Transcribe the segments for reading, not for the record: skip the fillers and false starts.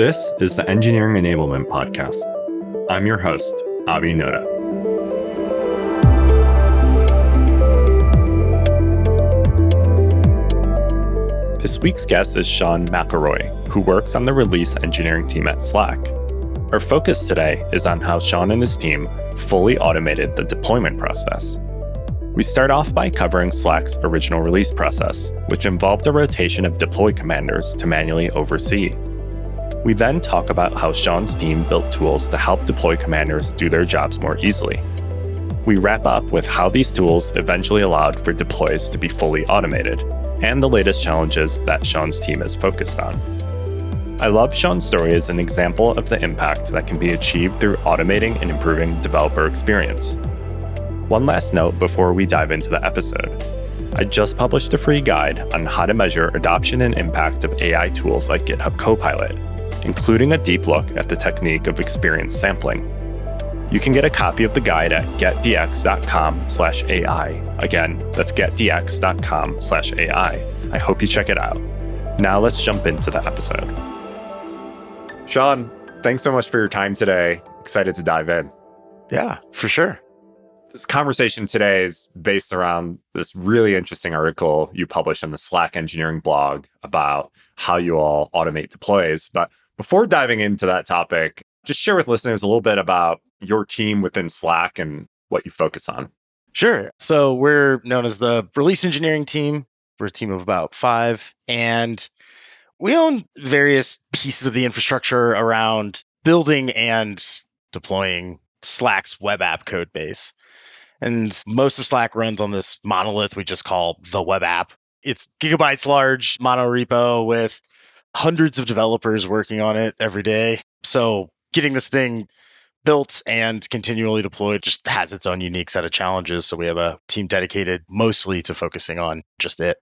This is the Engineering Enablement Podcast. I'm your host, Avi Noda. This week's guest is Sean Mcllroy, who works on the release engineering team at Slack. Our focus today is on how Sean and his team fully automated the deployment process. We start off by covering Slack's original release process, which involved a rotation of deploy commanders to manually oversee. We then talk about how Sean's team built tools to help deploy commanders do their jobs more easily. We wrap up with how these tools eventually allowed for deploys to be fully automated, and the latest challenges that Sean's team is focused on. I love Sean's story as an example of the impact that can be achieved through automating and improving developer experience. One last note before we dive into the episode. I just published a free guide on how to measure adoption and impact of AI tools like GitHub Copilot, including a deep look at the technique of experience sampling. You can get a copy of the guide at getdx.com/AI. Again, that's getdx.com/AI. I hope you check it out. Now let's jump into the episode. Sean, thanks so much for your time today. Excited to dive in. Yeah, for sure. This conversation today is based around this really interesting article you published on the Slack engineering blog about how you all automate deploys. But before diving into that topic, just share with listeners a little bit about your team within Slack and what you focus on. Sure. So we're known as the release engineering team. We're a team of about 5, and we own various pieces of the infrastructure around building and deploying Slack's web app code base. And most of Slack runs on this monolith we just call the web app. It's gigabytes large mono repo with hundreds of developers working on it every day. So getting this thing built and continually deployed just has its own unique set of challenges. So we have a team dedicated mostly to focusing on just it.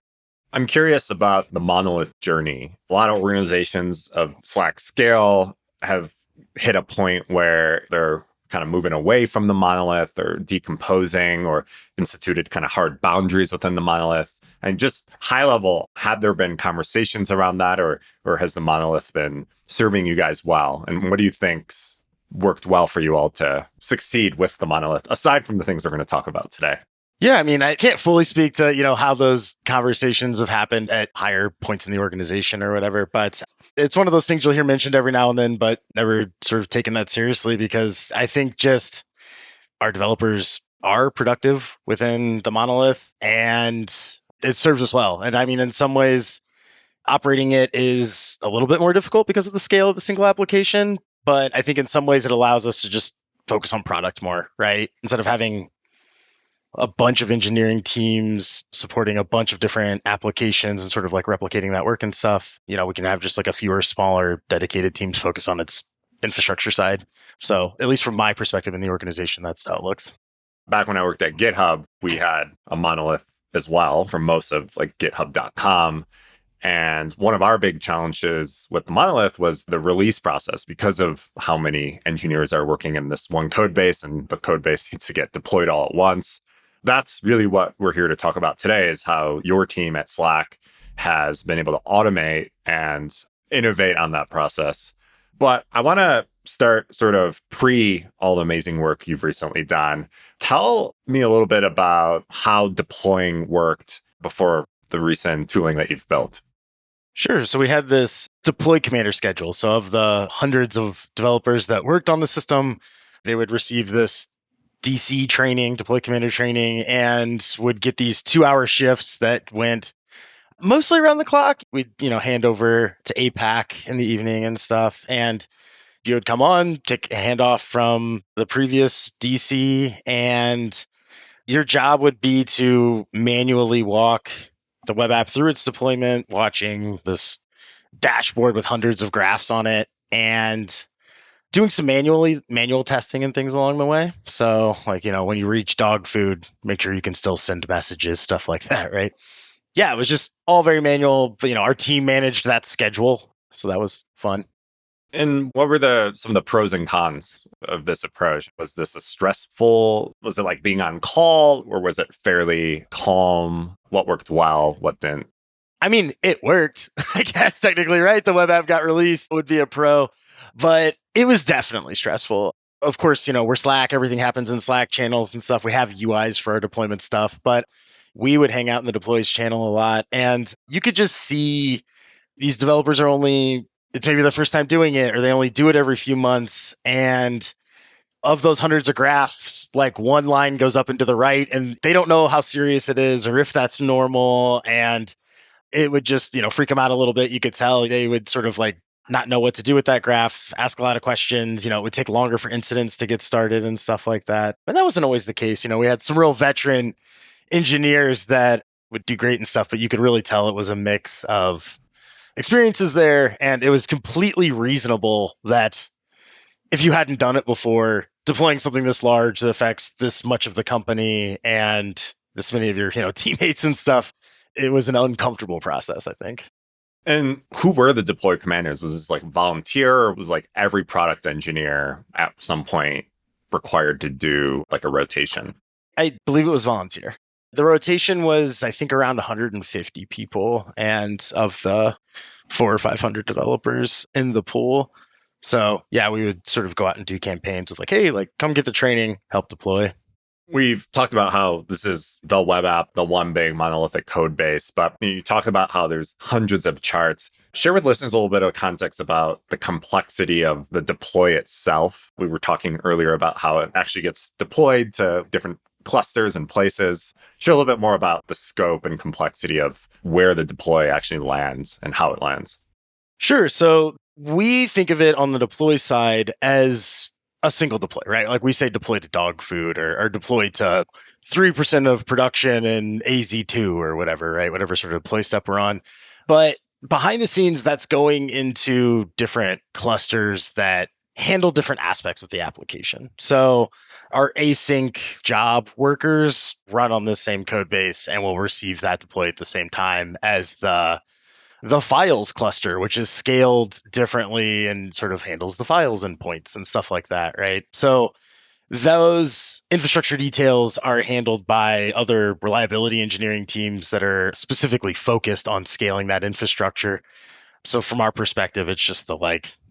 I'm curious about the monolith journey. A lot of organizations of Slack scale have hit a point where they're kind of moving away from the monolith or decomposing or instituted kind of hard boundaries within the monolith. And just high level, have there been conversations around that or has the monolith been serving you guys well? And what do you think's worked well for you all to succeed with the monolith, aside from the things we're going to talk about today? Yeah, I mean, I can't fully speak to, how those conversations have happened at higher points in the organization or whatever, but it's one of those things you'll hear mentioned every now and then, but never sort of taken that seriously because I think just our developers are productive within the monolith and it serves us well. And I mean, in some ways, operating it is a little bit more difficult because of the scale of the single application, but I think in some ways it allows us to just focus on product more, right? Instead of having a bunch of engineering teams supporting a bunch of different applications and sort of like replicating that work and stuff, we can have just like a fewer, smaller, dedicated teams focus on its infrastructure side. So at least from my perspective in the organization, that's how it looks. Back when I worked at GitHub, we had a monolith as well for most of like github.com. And one of our big challenges with the monolith was the release process because of how many engineers are working in this one code base and the code base needs to get deployed all at once. That's really what we're here to talk about today is how your team at Slack has been able to automate and innovate on that process. But I want to start sort of pre all the amazing work you've recently done. Tell me a little bit about how deploying worked before the recent tooling that you've built. Sure. So we had this deploy commander schedule. So of the hundreds of developers that worked on the system, they would receive this DC training, deploy commander training, and would get these 2-hour shifts that went mostly around the clock. We'd, hand over to APAC in the evening and stuff. And you would come on, take a handoff from the previous DC, and your job would be to manually walk the web app through its deployment, watching this dashboard with hundreds of graphs on it, and doing some manual testing and things along the way. So like, when you reach dog food, make sure you can still send messages, stuff like that, right? Yeah, it was just all very manual, but our team managed that schedule. So that was fun. And what were some of the pros and cons of this approach? Was this was it like being on call or was it fairly calm? What worked well? What didn't? I mean, it worked, I guess, technically, right? The web app got released, would be a pro, but it was definitely stressful. Of course, we're Slack, everything happens in Slack channels and stuff. We have UIs for our deployment stuff, but we would hang out in the deploys channel a lot. And you could just see these developers it's maybe their first time doing it, or they only do it every few months. And of those hundreds of graphs, like one line goes up and to the right, and they don't know how serious it is or if that's normal. And it would just, freak them out a little bit. You could tell they would sort of like not know what to do with that graph, ask a lot of questions. It would take longer for incidents to get started and stuff like that. And that wasn't always the case. We had some real veteran engineers that would do great and stuff, but you could really tell it was a mix of experiences there. And it was completely reasonable that if you hadn't done it before, deploying something this large that affects this much of the company and this many of your, teammates and stuff, it was an uncomfortable process, I think. And who were the deploy commanders? Was this like volunteer, or was like every product engineer at some point required to do like a rotation? I believe it was volunteer. The rotation was, I think, around 150 people, and of the 400 or 500 developers in the pool. So yeah, we would sort of go out and do campaigns with like, hey, like come get the training, help deploy. We've talked about how this is the web app, the one big monolithic code base, but you talk about how there's hundreds of charts. Share with listeners a little bit of context about the complexity of the deploy itself. We were talking earlier about how it actually gets deployed to different clusters and places. Share a little bit more about the scope and complexity of where the deploy actually lands and how it lands. Sure. So we think of it on the deploy side as a single deploy, right? Like we say deploy to dog food or deploy to 3% of production in AZ2 or whatever, right? Whatever sort of deploy step we're on. But behind the scenes, that's going into different clusters that handle different aspects of the application. So our async job workers run on the same code base and will receive that deploy at the same time as the files cluster, which is scaled differently and sort of handles the files endpoints and stuff like that, right? So those infrastructure details are handled by other reliability engineering teams that are specifically focused on scaling that infrastructure. So from our perspective, it's just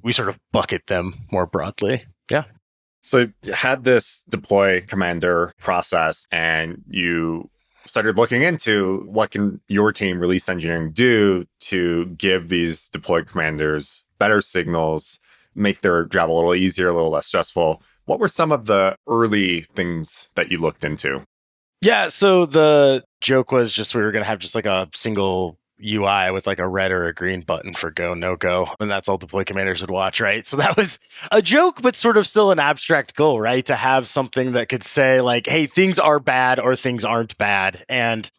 we sort of bucket them more broadly. Yeah. So you had this deploy commander process, and you started looking into what can your team, release engineering, do to give these deploy commanders better signals, make their job a little easier, a little less stressful. What were some of the early things that you looked into? Yeah, so the joke was just we were going to have just like a single UI with like a red or a green button for go, no go. And that's all deploy commanders would watch, right? So that was a joke, but sort of still an abstract goal, right? To have something that could say, like, hey, things are bad or things aren't bad. And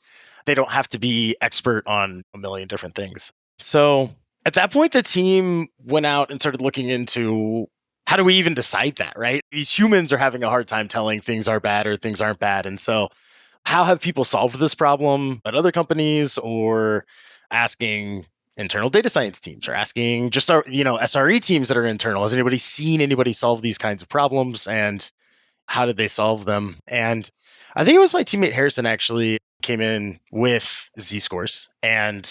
they don't have to be expert on a million different things. So at that point, the team went out and started looking into how do we even decide that, right? These humans are having a hard time telling things are bad or things aren't bad. And so how have people solved this problem at other companies, or asking internal data science teams, or asking just our SRE teams that are internal? Has anybody seen anybody solve these kinds of problems, and how did they solve them? And I think it was my teammate Harrison actually came in with z-scores, and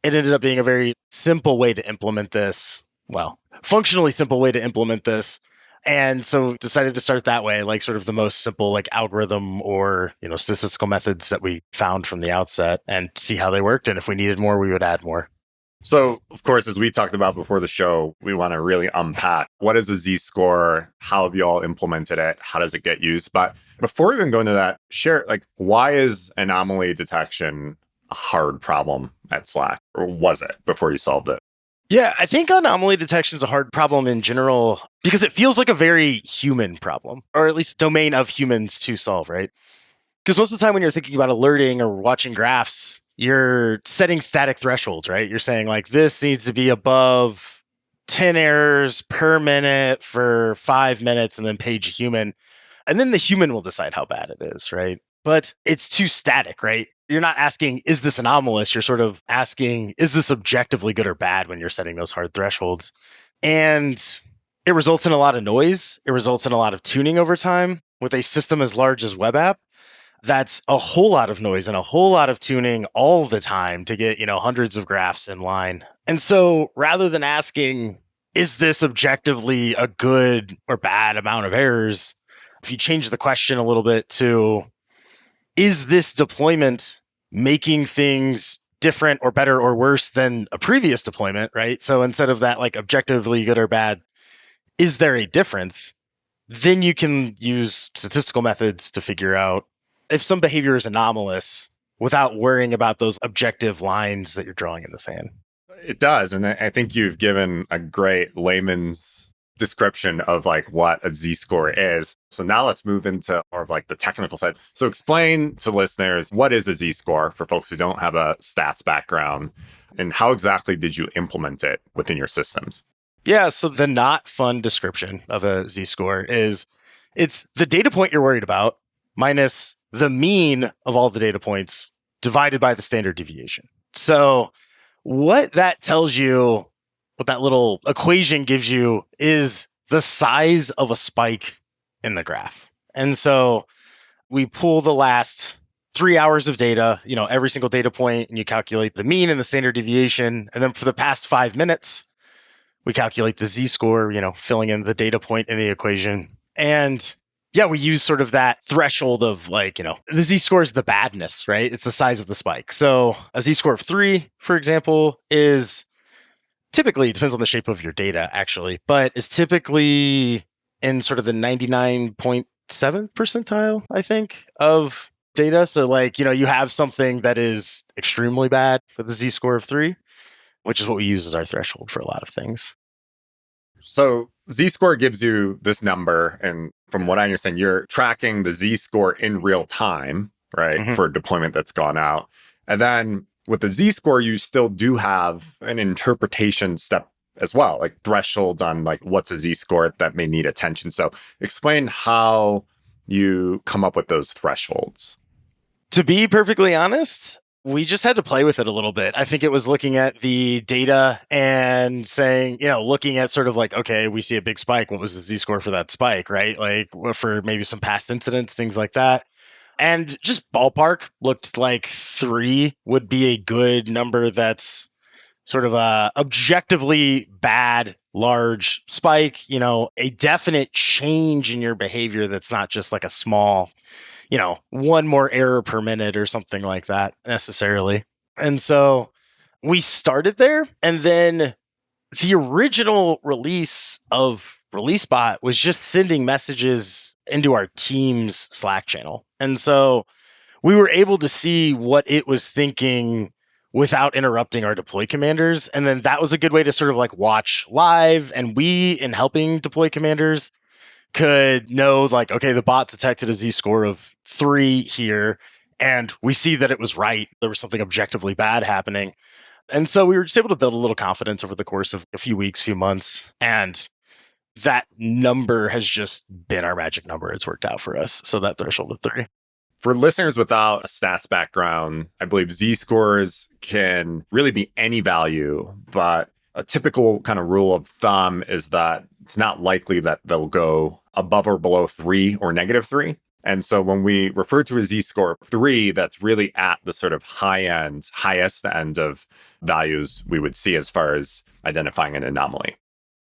it ended up being a very simple way to implement this. Well, functionally simple way to implement this. And so decided to start that way, like sort of the most simple like algorithm or statistical methods that we found from the outset, and see how they worked. And if we needed more, we would add more. So, of course, as we talked about before the show, we want to really unpack what is a Z-score? How have you all implemented it? How does it get used? But before we even go into that, share like why is anomaly detection a hard problem at Slack? Or was it before you solved it? Yeah, I think anomaly detection is a hard problem in general because it feels like a very human problem, or at least domain of humans to solve, right? Because most of the time when you're thinking about alerting or watching graphs, you're setting static thresholds, right? You're saying like this needs to be above 10 errors per minute for 5 minutes and then page a human. And then the human will decide how bad it is, right? But it's too static, right? You're not asking, is this anomalous? You're sort of asking, is this objectively good or bad when you're setting those hard thresholds? And it results in a lot of noise. It results in a lot of tuning over time with a system as large as web app. That's a whole lot of noise and a whole lot of tuning all the time to get, hundreds of graphs in line. And so rather than asking, is this objectively a good or bad amount of errors? If you change the question a little bit to, is this deployment making things different or better or worse than a previous deployment, right? So instead of that, like objectively good or bad, is there a difference? Then you can use statistical methods to figure out if some behavior is anomalous without worrying about those objective lines that you're drawing in the sand. It does. And I think you've given a great layman's description of like what a z-score is. So now let's move into more of like the technical side. So explain to listeners, what is a z-score for folks who don't have a stats background, and how exactly did you implement it within your systems? Yeah, so the not fun description of a z-score is it's the data point you're worried about minus the mean of all the data points divided by the standard deviation. So what that tells you, what that little equation gives you, is the size of a spike in the graph. And so we pull the last 3 hours of data, every single data point, and you calculate the mean and the standard deviation. And then for the past 5 minutes, we calculate the z-score, filling in the data point in the equation. And yeah, we use sort of that threshold of like, the z-score is the badness, right? It's the size of the spike. So a z-score of 3, for example, is typically, it depends on the shape of your data actually, but is typically in sort of the 99.7 percentile, I think, of data. So like, you have something that is extremely bad with a z-score of 3, which is what we use as our threshold for a lot of things. So z-score gives you this number. And from what I understand, you're tracking the z-score in real time, right? Mm-hmm. For a deployment that's gone out. And then with the z-score, you still do have an interpretation step as well, like thresholds on like what's a z-score that may need attention. So explain how you come up with those thresholds. To be perfectly honest, we just had to play with it a little bit. I think it was looking at the data and saying, looking at sort of like, okay, we see a big spike. What was the Z score for that spike, right? Like for maybe some past incidents, things like that. And just ballpark looked like 3 would be a good number that's sort of a objectively bad large spike, a definite change in your behavior that's not just like a small, one more error per minute or something like that necessarily. And so we started there. And then the original release of ReleaseBot was just sending messages into our team's Slack channel. And so we were able to see what it was thinking without interrupting our deploy commanders. And then that was a good way to sort of like watch live. And we, in helping deploy commanders, could know like, okay, the bot detected a z-score of 3 here, and we see that it was right. There was something objectively bad happening. And so we were just able to build a little confidence over the course of a few weeks, few months. And that number has just been our magic number. It's worked out for us. So that threshold of 3. For listeners without a stats background, I believe z-scores can really be any value, but a typical kind of rule of thumb is that it's not likely that they'll go above or below 3 or -3. And so when we refer to a z-score of 3, that's really at the sort of highest end of values we would see as far as identifying an anomaly.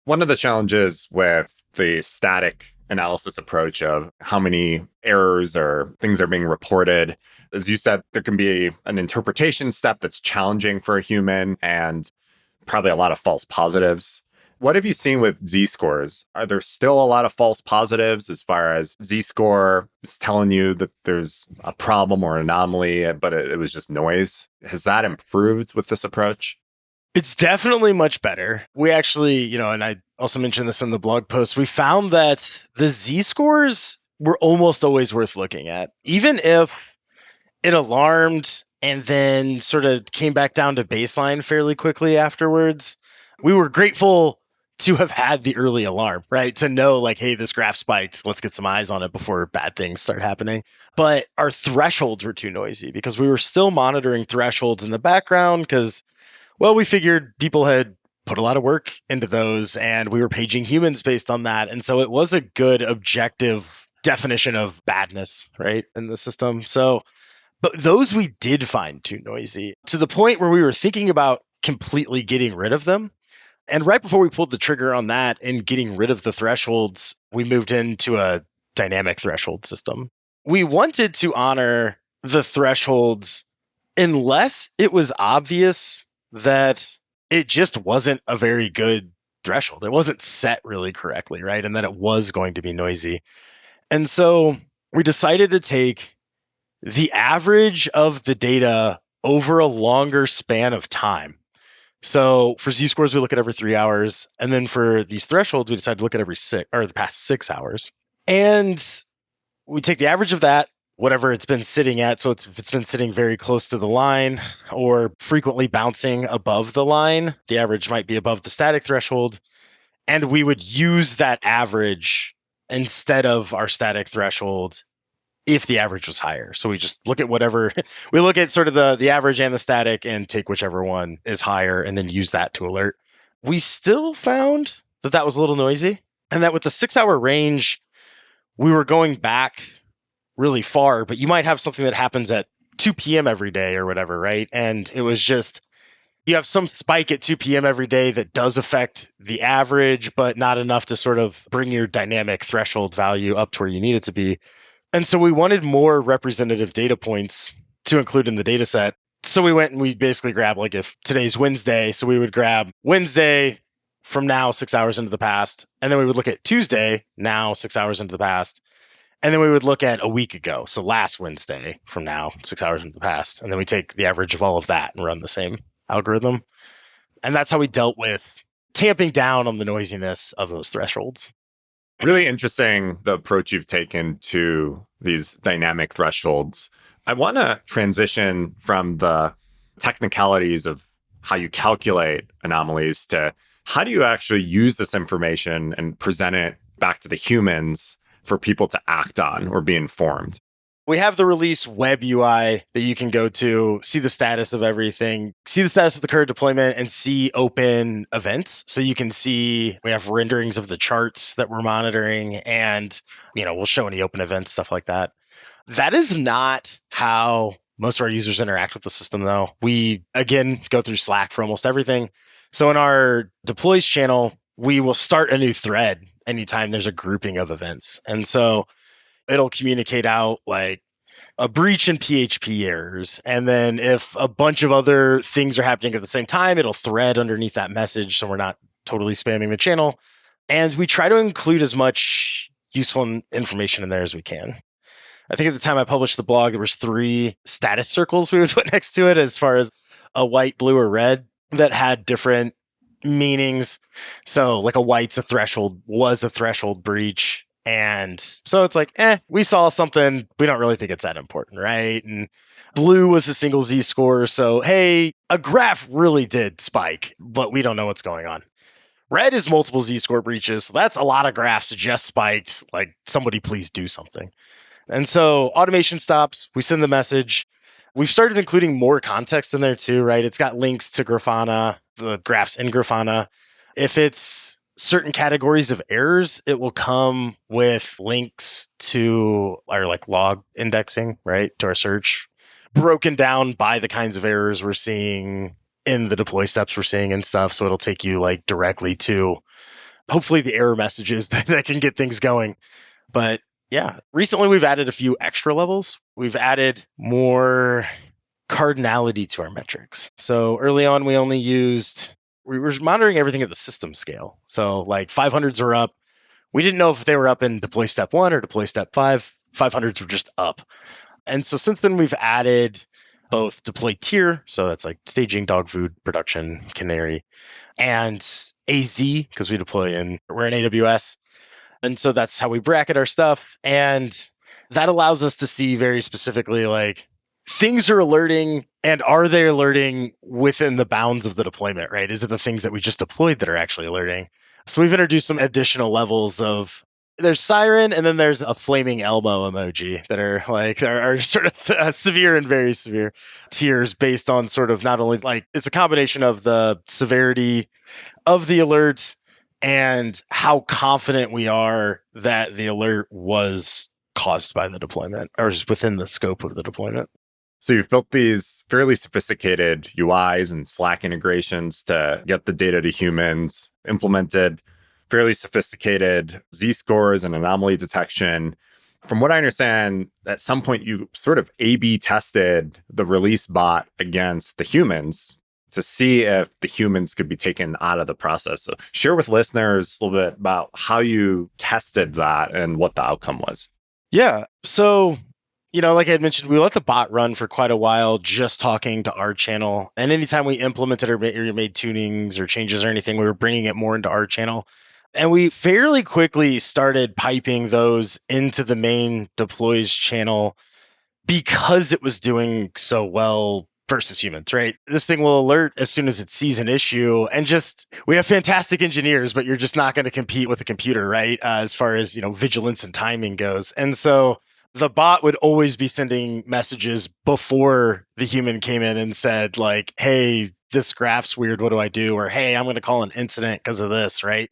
One of the challenges with the static analysis approach of how many errors or things are being reported, as you said, there can be an interpretation step that's challenging for a human and probably a lot of false positives. What have you seen with z-scores? Are there still a lot of false positives as far as z-score is telling you that there's a problem or an anomaly, but it was just noise? Has that improved with this approach? It's definitely much better. We actually, and I also mentioned this in the blog post, we found that the Z scores were almost always worth looking at. Even if it alarmed and then sort of came back down to baseline fairly quickly afterwards, we were grateful to have had the early alarm, right? To know like, hey, this graph spiked. Let's get some eyes on it before bad things start happening. But our thresholds were too noisy because we were still monitoring thresholds in the background because, well, we figured people had put a lot of work into those and we were paging humans based on that. And so it was a good objective definition of badness, right, in the system. So, but those we did find too noisy to the point where we were thinking about completely getting rid of them. And right before we pulled the trigger on that and getting rid of the thresholds, we moved into a dynamic threshold system. We wanted to honor the thresholds unless it was obvious that it just wasn't a very good threshold. It wasn't set really correctly, right? And that it was going to be noisy. And so we decided to take the average of the data over a longer span of time. So for z-scores, we look at every 3 hours. And then for these thresholds, we decided to look at every the past 6 hours. And we take the average of that, whatever it's been sitting at. So if it's been sitting very close to the line or frequently bouncing above the line, the average might be above the static threshold. And we would use that average instead of our static threshold if the average was higher. So we just look at whatever, we look at sort of the average and the static and take whichever one is higher and then use that to alert. We still found that that was a little noisy, and that with the 6 hour range, we were going back really far, but you might have something that happens at 2 p.m. every day or whatever, right? And it was just, you have some spike at 2 p.m. every day that does affect the average, but not enough to sort of bring your dynamic threshold value up to where you need it to be. And so we wanted more representative data points to include in the data set. So we went and we basically grabbed, like, if today's Wednesday, so we would grab Wednesday from now 6 hours into the past, and then we would look at Tuesday now 6 hours into the past, and then we would look at a week ago, so last Wednesday from now 6 hours into the past, and then we take the average of all of that and run the same algorithm. And that's how we dealt with tamping down on the noisiness of those thresholds. Really interesting, the approach you've taken to these dynamic thresholds. I want to transition from the technicalities of how you calculate anomalies to how do you actually use this information and present it back to the humans for people to act on or be informed. We have the release web UI that you can go to, see the status of everything, see the status of the current deployment, and see open events. So you can see, we have renderings of the charts that we're monitoring, and we'll show any open events, stuff like that. That is not how most of our users interact with the system, though. We, again, go through Slack for almost everything. So in our deploys channel, we will start a new thread anytime there's a grouping of events. And so it'll communicate out like a breach and PHP errors. And then if a bunch of other things are happening at the same time, it'll thread underneath that message so we're not totally spamming the channel. And we try to include as much useful information in there as we can. I think at the time I published the blog, there was 3 status circles we would put next to it as far as a white, blue, or red that had different meanings. So like a white's a threshold, was a threshold breach. And so it's like, we saw something. We don't really think it's that important, right? And blue was a single z-score. So, hey, a graph really did spike, but we don't know what's going on. Red is multiple z-score breaches. So that's a lot of graphs just spiked. Like, somebody please do something. And so automation stops, we send the message. We've started including more context in there too, right? It's got links to Grafana, the graphs in Grafana. If it's certain categories of errors, it will come with links to our like log indexing, right? To our search, broken down by the kinds of errors we're seeing in the deploy steps we're seeing and stuff. So it'll take you like directly to hopefully the error messages that can get things going. But yeah, recently we've added a few extra levels. We've added more cardinality to our metrics. So early on, we were monitoring everything at the system scale. So like 500s are up. We didn't know if they were up in deploy step 1 or deploy step 5. 500s were just up. And so since then, we've added both deploy tier. So that's like staging, dog food, production, canary, and AZ, because we're in AWS. And so that's how we bracket our stuff. And that allows us to see very specifically, like, things are alerting, and are they alerting within the bounds of the deployment, right? Is it the things that we just deployed that are actually alerting? So we've introduced some additional levels of, there's siren, and then there's a flaming Elmo emoji that are like, are sort of severe and very severe tiers based on sort of not only like, it's a combination of the severity of the alert and how confident we are that the alert was caused by the deployment or is within the scope of the deployment. So you've built these fairly sophisticated UIs and Slack integrations to get the data to humans, implemented fairly sophisticated Z-scores and anomaly detection. From what I understand, at some point you sort of A/B tested the release bot against the humans to see if the humans could be taken out of the process. So share with listeners a little bit about how you tested that and what the outcome was. Yeah. So, like I had mentioned, we let the bot run for quite a while, just talking to our channel. And anytime we implemented or made tunings or changes or anything, we were bringing it more into our channel. And we fairly quickly started piping those into the main deploys channel because it was doing so well versus humans, right? This thing will alert as soon as it sees an issue. And just, we have fantastic engineers, but you're just not going to compete with a computer, right? As far as, vigilance and timing goes. And so the bot would always be sending messages before the human came in and said, like, hey, this graph's weird. What do I do? Or, hey, I'm going to call an incident because of this, right?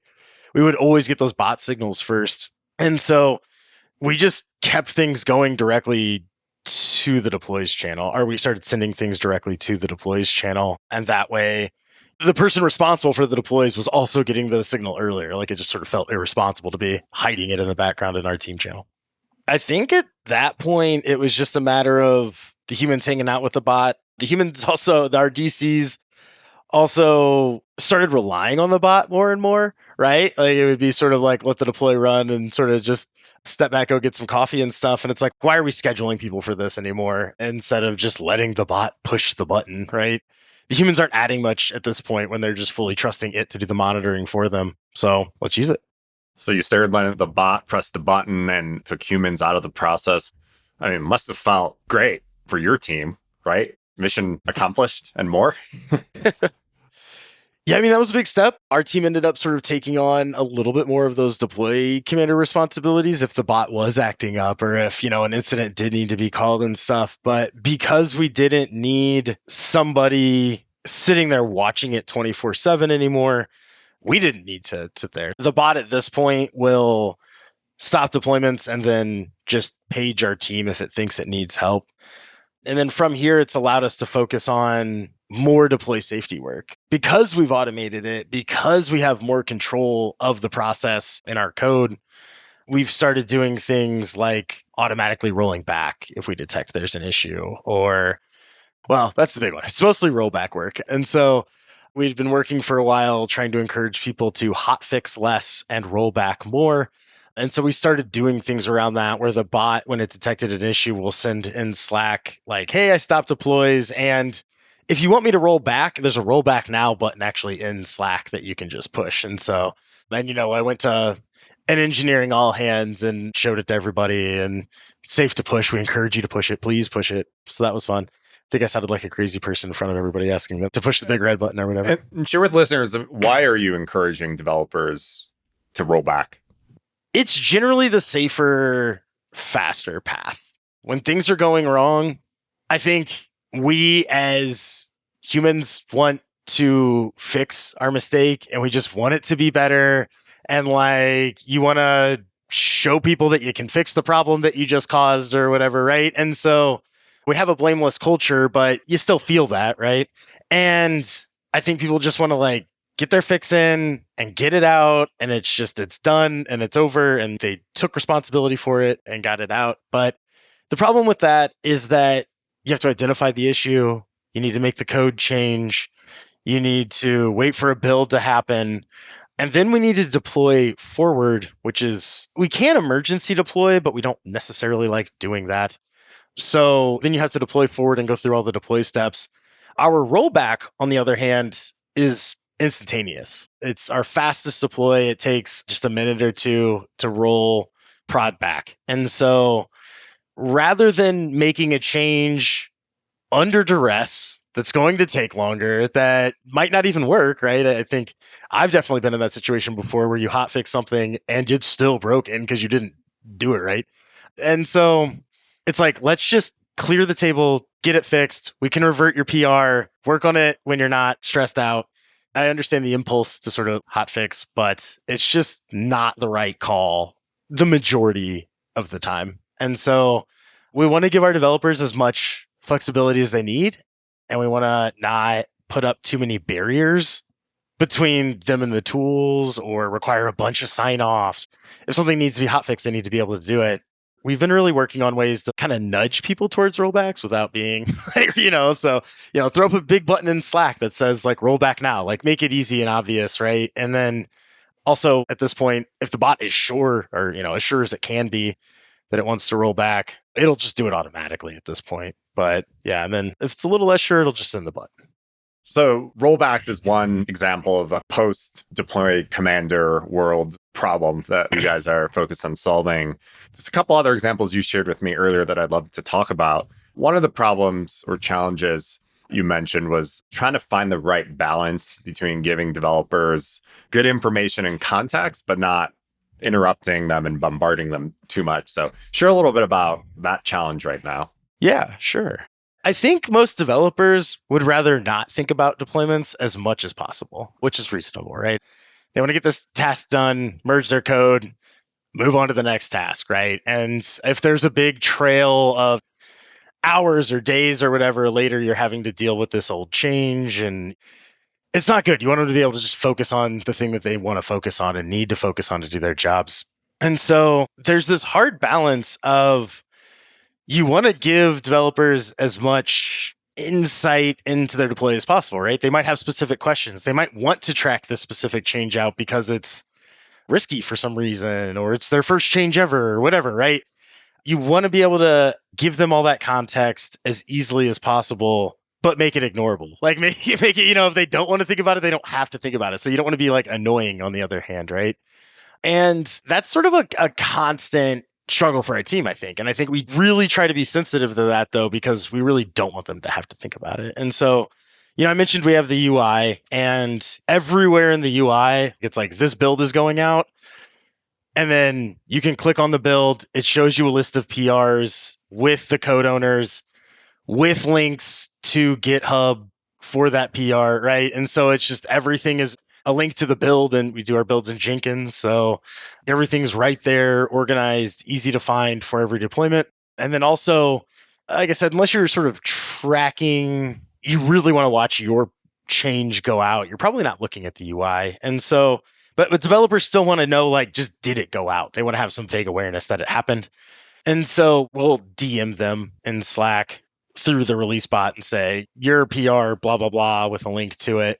We would always get those bot signals first. And so we just kept things going directly to the deploys channel, or we started sending things directly to the deploys channel. And that way, the person responsible for the deploys was also getting the signal earlier. Like, it just sort of felt irresponsible to be hiding it in the background in our team channel. I think at that point, it was just a matter of the humans hanging out with the bot. The humans also, our DCs also started relying on the bot more and more, right? Like, it would be sort of like, let the deploy run and sort of just step back, go get some coffee and stuff. And it's like, why are we scheduling people for this anymore instead of just letting the bot push the button, right? The humans aren't adding much at this point when they're just fully trusting it to do the monitoring for them. So let's use it. So you started letting the bot press the button and took humans out of the process. I mean, it must have felt great for your team, right? Mission accomplished and more. Yeah, I mean, that was a big step. Our team ended up sort of taking on a little bit more of those deploy commander responsibilities if the bot was acting up or if, an incident did need to be called and stuff. But because we didn't need somebody sitting there watching it 24/7 anymore, we didn't need to sit there. The bot at this point will stop deployments and then just page our team if it thinks it needs help. And then from here, it's allowed us to focus on more deploy safety work. Because we've automated it, because we have more control of the process in our code, we've started doing things like automatically rolling back if we detect there's an issue, or, well, that's the big one. It's mostly rollback work. And so we've been working for a while trying to encourage people to hotfix less and roll back more. And so we started doing things around that where the bot, when it detected an issue, will send in Slack like, hey, I stopped deploys. And if you want me to roll back, there's a rollback now button actually in Slack that you can just push. And so then, I went to an engineering all hands and showed it to everybody, and safe to push. We encourage you to push it. Please push it. So that was fun. I think I sounded like a crazy person in front of everybody asking them to push the big red button or whatever. And share with listeners, why are you encouraging developers to roll back? It's generally the safer, faster path. When things are going wrong, I think we as humans want to fix our mistake and we just want it to be better. And like, you want to show people that you can fix the problem that you just caused or whatever, right? And so we have a blameless culture, but you still feel that, right? And I think people just want to like get their fix in and get it out, and it's done and it's over, and they took responsibility for it and got it out. But the problem with that is that you have to identify the issue, you need to make the code change, you need to wait for a build to happen, and then we need to deploy forward, which is, we can emergency deploy, but we don't necessarily like doing that. So then you have to deploy forward and go through all the deploy steps. Our rollback, on the other hand, is instantaneous. It's our fastest deploy. It takes just a minute or two to roll prod back. And so rather than making a change under duress that's going to take longer, that might not even work, right? I think I've definitely been in that situation before where you hotfix something and it's still broken because you didn't do it right. And so it's like, let's just clear the table, get it fixed. We can revert your PR, work on it when you're not stressed out. I understand the impulse to sort of hotfix, but it's just not the right call the majority of the time. And so we want to give our developers as much flexibility as they need. And we want to not put up too many barriers between them and the tools or require a bunch of sign-offs. If something needs to be hotfixed, they need to be able to do it. We've been really working on ways to kind of nudge people towards rollbacks without being, throw up a big button in Slack that says like rollback now, like make it easy and obvious, right? And then also at this point, if the bot is sure or, as sure as it can be that it wants to roll back, it'll just do it automatically at this point. But yeah, and then if it's a little less sure, it'll just send the button. So rollbacks is one example of a post-deploy commander world problem that you guys are focused on solving. Just a couple other examples you shared with me earlier that I'd love to talk about. One of the problems or challenges you mentioned was trying to find the right balance between giving developers good information and context, but not interrupting them and bombarding them too much. So share a little bit about that challenge right now. Yeah, sure. I think most developers would rather not think about deployments as much as possible, which is reasonable, right? They want to get this task done, merge their code, move on to the next task, right? And if there's a big trail of hours or days or whatever later, you're having to deal with this old change, and it's not good. You want them to be able to just focus on the thing that they want to focus on and need to focus on to do their jobs. And so there's this hard balance of you want to give developers as much insight into their deploy as possible, right? They might have specific questions. They might want to track this specific change out because it's risky for some reason, or it's their first change ever, or whatever, right? You want to be able to give them all that context as easily as possible, but make it ignorable. Like make it, if they don't want to think about it, they don't have to think about it. So you don't want to be like annoying on the other hand, right? And that's sort of a constant struggle for our team, I think. And I think we really try to be sensitive to that, though, because we really don't want them to have to think about it. And so, I mentioned we have the UI, and everywhere in the UI, it's like this build is going out. And then you can click on the build. It shows you a list of PRs with the code owners, with links to GitHub for that PR, right? And so it's just everything is a link to the build, and we do our builds in Jenkins. So everything's right there, organized, easy to find for every deployment. And then also, like I said, unless you're sort of tracking, you really want to watch your change go out, you're probably not looking at the UI. And so, but developers still want to know, like, just did it go out? They want to have some vague awareness that it happened. And so we'll DM them in Slack through the release bot and say, your PR, blah, blah, blah, with a link to it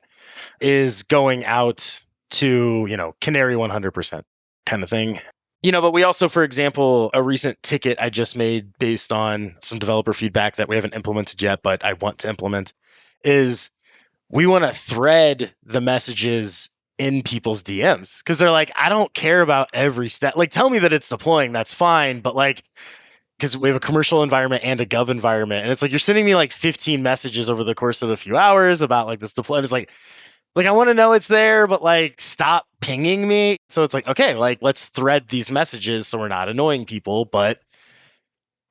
is going out to, Canary 100% kind of thing. But we also, for example, a recent ticket I just made based on some developer feedback that we haven't implemented yet, but I want to implement, is we want to thread the messages in people's DMs, because they're like, I don't care about every step. Like, tell me that it's deploying, that's fine. But like, because we have a commercial environment and a gov environment, and it's like you're sending me like 15 messages over the course of a few hours about like this deploy. It's like I want to know it's there, but like stop pinging me. So it's like, okay, like let's thread these messages so we're not annoying people, but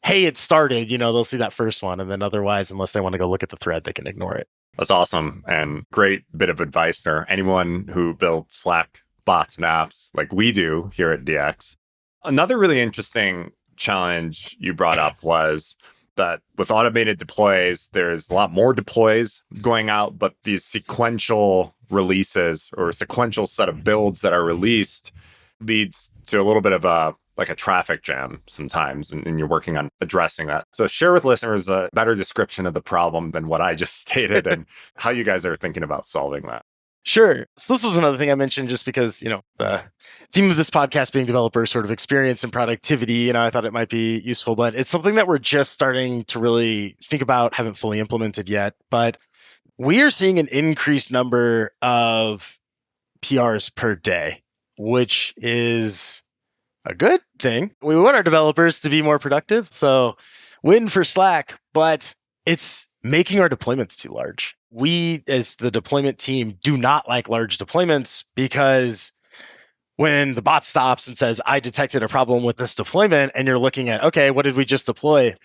hey, it started, they'll see that first one, and then otherwise, unless they want to go look at the thread, they can ignore it. That's awesome and great bit of advice for anyone who builds Slack bots and apps like we do here at DX. Another really interesting challenge you brought up was that with automated deploys, there's a lot more deploys going out, but these sequential releases or sequential set of builds that are released leads to a little bit of a traffic jam sometimes, and you're working on addressing that. So share with listeners a better description of the problem than what I just stated and how you guys are thinking about solving that. Sure. So this was another thing I mentioned just because, the theme of this podcast being developer sort of experience and productivity, I thought it might be useful, but it's something that we're just starting to really think about, haven't fully implemented yet. But we are seeing an increased number of PRs per day, which is a good thing. We want our developers to be more productive. So win for Slack, but it's making our deployments too large. We, as the deployment team, do not like large deployments, because when the bot stops and says, I detected a problem with this deployment, and you're looking at, okay, what did we just deploy?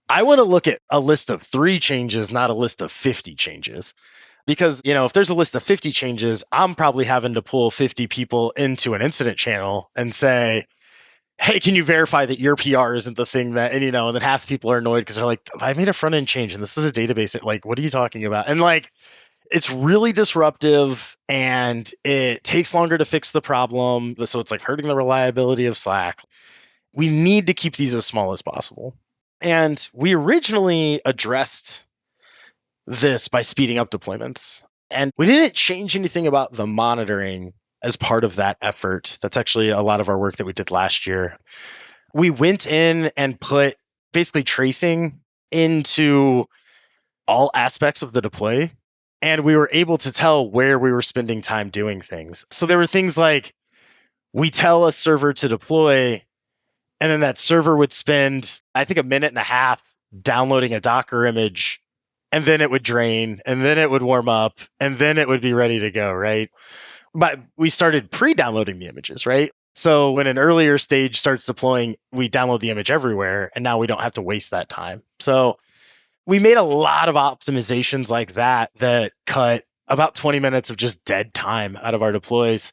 I want to look at a list of 3 changes, not a list of 50 changes. Because, if there's a list of 50 changes, I'm probably having to pull 50 people into an incident channel and say, hey, can you verify that your PR isn't the thing that, and then half the people are annoyed because they're like, I made a front end change and this is a database. Like, what are you talking about? And like, it's really disruptive and it takes longer to fix the problem. So it's like hurting the reliability of Slack. We need to keep these as small as possible. And we originally addressed this by speeding up deployments. And we didn't change anything about the monitoring as part of that effort. That's actually a lot of our work that we did last year. We went in and put basically tracing into all aspects of the deploy. And we were able to tell where we were spending time doing things. So there were things like we tell a server to deploy, and then that server would spend, I think, a minute and a half downloading a Docker image, and then it would drain, and then it would warm up, and then it would be ready to go, right? But we started pre-downloading the images, right? So when an earlier stage starts deploying, we download the image everywhere, and now we don't have to waste that time. So we made a lot of optimizations like that cut about 20 minutes of just dead time out of our deploys.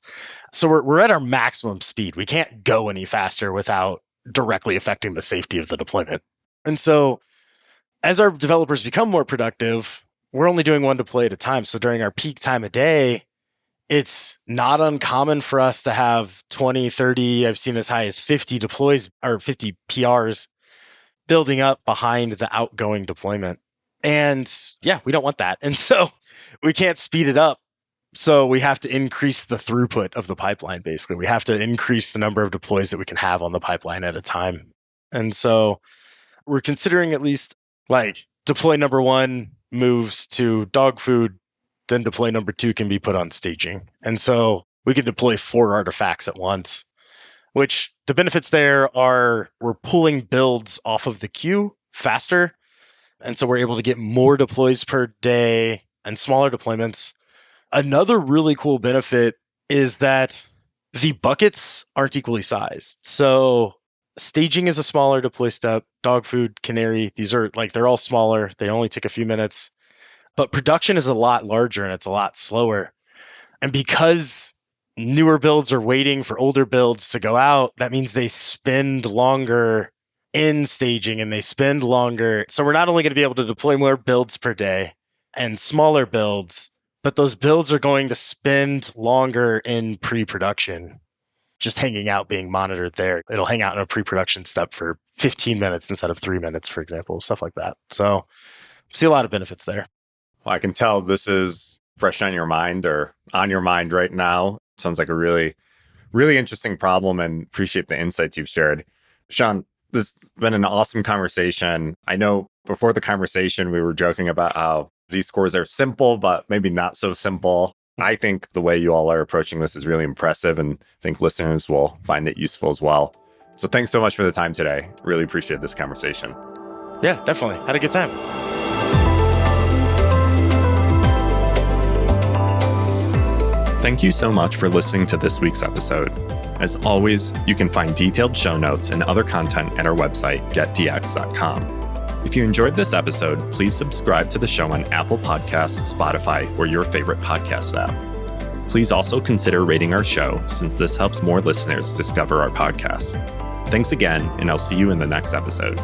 So we're at our maximum speed. We can't go any faster without directly affecting the safety of the deployment. And so as our developers become more productive, we're only doing one deploy at a time. So during our peak time of day, it's not uncommon for us to have 20, 30, I've seen as high as 50 deploys or 50 PRs building up behind the outgoing deployment. And yeah, we don't want that. And so we can't speed it up. So we have to increase the throughput of the pipeline, basically. We have to increase the number of deploys that we can have on the pipeline at a time. And so we're considering at least like deploy number 1 moves to dog food, then deploy number 2 can be put on staging. And so we can deploy 4 artifacts at once, which the benefits there are we're pulling builds off of the queue faster. And so we're able to get more deploys per day and smaller deployments. Another really cool benefit is that the buckets aren't equally sized. So staging is a smaller deploy step. Dog food, canary, these are like, they're all smaller. They only take a few minutes. But production is a lot larger and it's a lot slower. And because newer builds are waiting for older builds to go out, that means they spend longer in staging and they spend longer. So we're not only going to be able to deploy more builds per day and smaller builds, but those builds are going to spend longer in pre-production, just hanging out, being monitored there. It'll hang out in a pre-production step for 15 minutes instead of 3 minutes, for example, stuff like that. So see a lot of benefits there. Well, I can tell this is fresh on your mind or on your mind right now. Sounds like a really, really interesting problem, and appreciate the insights you've shared. Sean, this has been an awesome conversation. I know before the conversation, we were joking about how Z-scores are simple, but maybe not so simple. I think the way you all are approaching this is really impressive, and I think listeners will find it useful as well. So thanks so much for the time today. Really appreciate this conversation. Yeah, definitely. Had a good time. Thank you so much for listening to this week's episode. As always, you can find detailed show notes and other content at our website, getdx.com. If you enjoyed this episode, please subscribe to the show on Apple Podcasts, Spotify, or your favorite podcast app. Please also consider rating our show, since this helps more listeners discover our podcast. Thanks again, and I'll see you in the next episode.